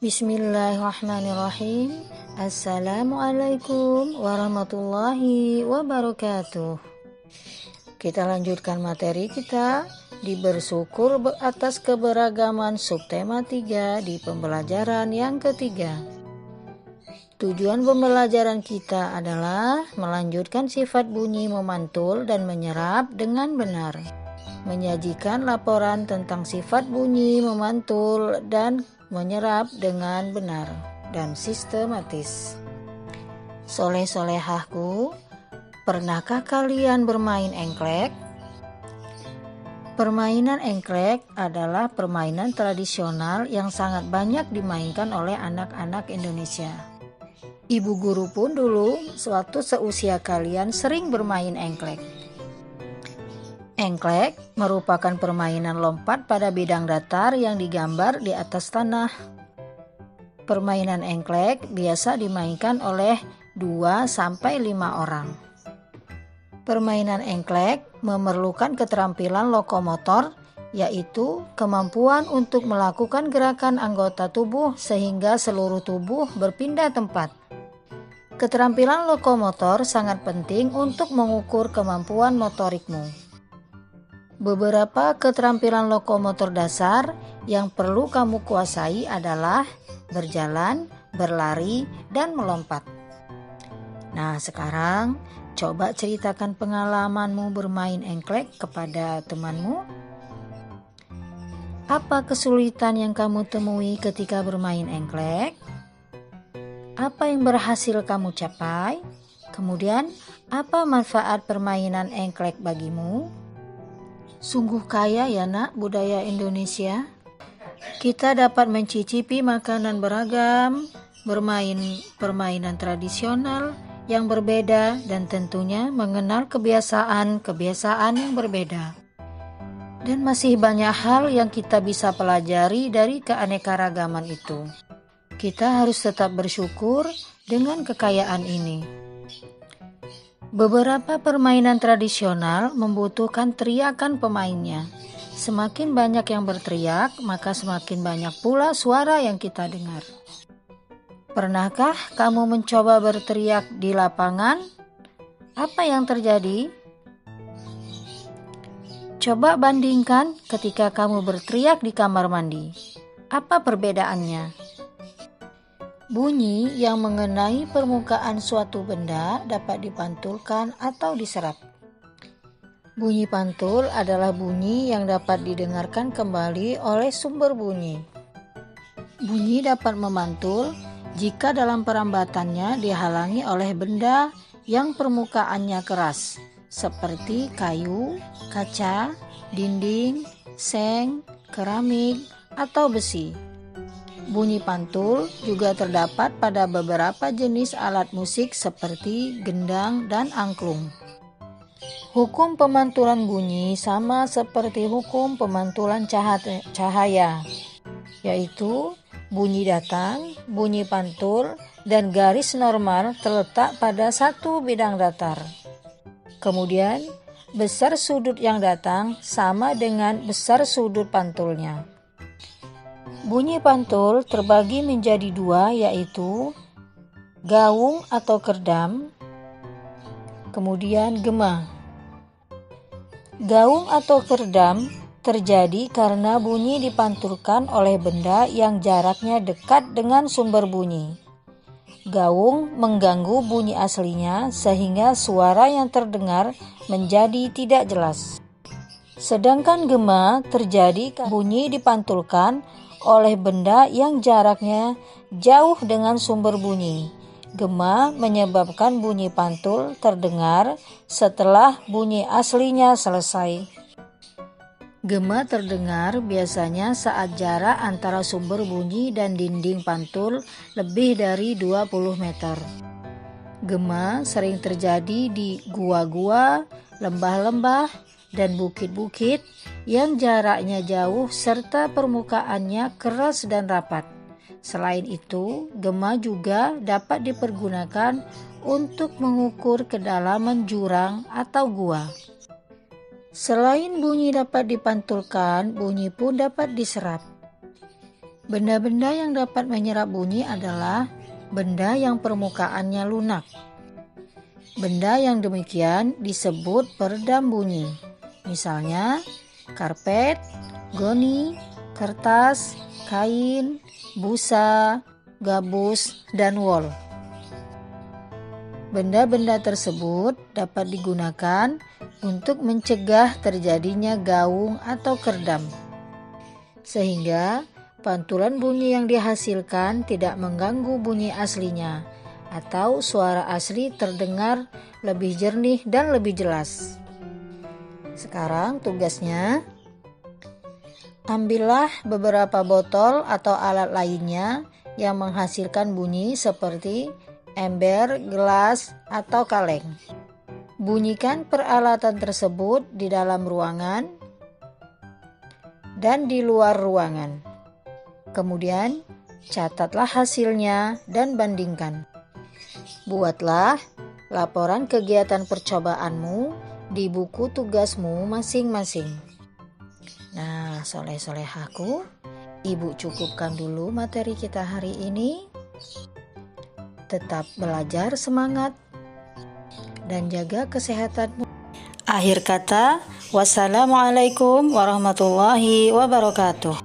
Bismillahirrahmanirrahim. Assalamualaikum warahmatullahi wabarakatuh. Kita lanjutkan materi kita di bersyukur atas keberagaman subtema 3 di pembelajaran yang ketiga. Tujuan pembelajaran kita adalah melanjutkan sifat bunyi memantul dan menyerap dengan benar, menyajikan laporan tentang sifat bunyi memantul dan menyerap dengan benar dan sistematis. Soleh-solehahku, pernahkah kalian bermain engklek? Permainan engklek adalah permainan tradisional yang sangat banyak dimainkan oleh anak-anak Indonesia. Ibu guru pun dulu sewaktu seusia kalian sering bermain engklek. Engklek merupakan permainan lompat pada bidang datar yang digambar di atas tanah. Permainan engklek biasa dimainkan oleh 2-5 orang. Permainan engklek memerlukan keterampilan lokomotor, yaitu kemampuan untuk melakukan gerakan anggota tubuh sehingga seluruh tubuh berpindah tempat. Keterampilan lokomotor sangat penting untuk mengukur kemampuan motorikmu. Beberapa keterampilan lokomotor dasar yang perlu kamu kuasai adalah berjalan, berlari, dan melompat. Nah, sekarang coba ceritakan pengalamanmu bermain engklek kepada temanmu. Apa kesulitan yang kamu temui ketika bermain engklek? Apa yang berhasil kamu capai? Kemudian, apa manfaat permainan engklek bagimu? Sungguh kaya ya nak budaya Indonesia. Kita dapat mencicipi makanan beragam, bermain permainan tradisional yang berbeda dan tentunya mengenal kebiasaan yang berbeda. Dan masih banyak hal yang kita bisa pelajari dari keanekaragaman itu. Kita harus tetap bersyukur dengan kekayaan ini. Beberapa permainan tradisional membutuhkan teriakan pemainnya. Semakin banyak yang berteriak, maka semakin banyak pula suara yang kita dengar. Pernahkah kamu mencoba berteriak di lapangan? Apa yang terjadi? Coba bandingkan ketika kamu berteriak di kamar mandi. Apa perbedaannya? Bunyi yang mengenai permukaan suatu benda dapat dipantulkan atau diserap. Bunyi pantul adalah bunyi yang dapat didengarkan kembali oleh sumber bunyi. Bunyi dapat memantul jika dalam perambatannya dihalangi oleh benda yang permukaannya keras, seperti kayu, kaca, dinding, seng, keramik, atau besi. Bunyi pantul juga terdapat pada beberapa jenis alat musik seperti gendang dan angklung. Hukum pemantulan bunyi sama seperti hukum pemantulan cahaya, yaitu bunyi datang, bunyi pantul, dan garis normal terletak pada satu bidang datar. Kemudian, besar sudut yang datang sama dengan besar sudut pantulnya. Bunyi pantul terbagi menjadi 2, yaitu gaung atau kerdam, kemudian gema. Gaung atau kerdam terjadi karena bunyi dipantulkan oleh benda yang jaraknya dekat dengan sumber bunyi. Gaung mengganggu bunyi aslinya sehingga suara yang terdengar menjadi tidak jelas. Sedangkan gema terjadi karena bunyi dipantulkan oleh benda yang jaraknya jauh dengan sumber bunyi. Gema menyebabkan bunyi pantul terdengar setelah bunyi aslinya selesai. Gema terdengar biasanya saat jarak antara sumber bunyi dan dinding pantul lebih dari 20 meter. Gema sering terjadi di gua-gua, lembah-lembah, dan bukit-bukit yang jaraknya jauh serta permukaannya keras dan rapat. Selain itu, gema juga dapat dipergunakan untuk mengukur kedalaman jurang atau gua. Selain bunyi dapat dipantulkan, bunyi pun dapat diserap. Benda-benda yang dapat menyerap bunyi adalah benda yang permukaannya lunak. Benda yang demikian disebut peredam bunyi. Misalnya, karpet, goni, kertas, kain, busa, gabus, dan wol. Benda-benda tersebut dapat digunakan untuk mencegah terjadinya gaung atau kerdam, sehingga pantulan bunyi yang dihasilkan tidak mengganggu bunyi aslinya, atau suara asli terdengar lebih jernih dan lebih jelas. Sekarang tugasnya, ambillah beberapa botol atau alat lainnya yang menghasilkan bunyi seperti ember, gelas, atau kaleng. Bunyikan peralatan tersebut di dalam ruangan dan di luar ruangan. Kemudian, catatlah hasilnya dan bandingkan. Buatlah laporan kegiatan percobaanmu di buku tugasmu masing-masing. Nah, soleh-solehaku, Ibu cukupkan dulu materi kita hari ini. Tetap belajar semangat dan jaga kesehatanmu. Akhir kata, wassalamualaikum warahmatullahi wabarakatuh.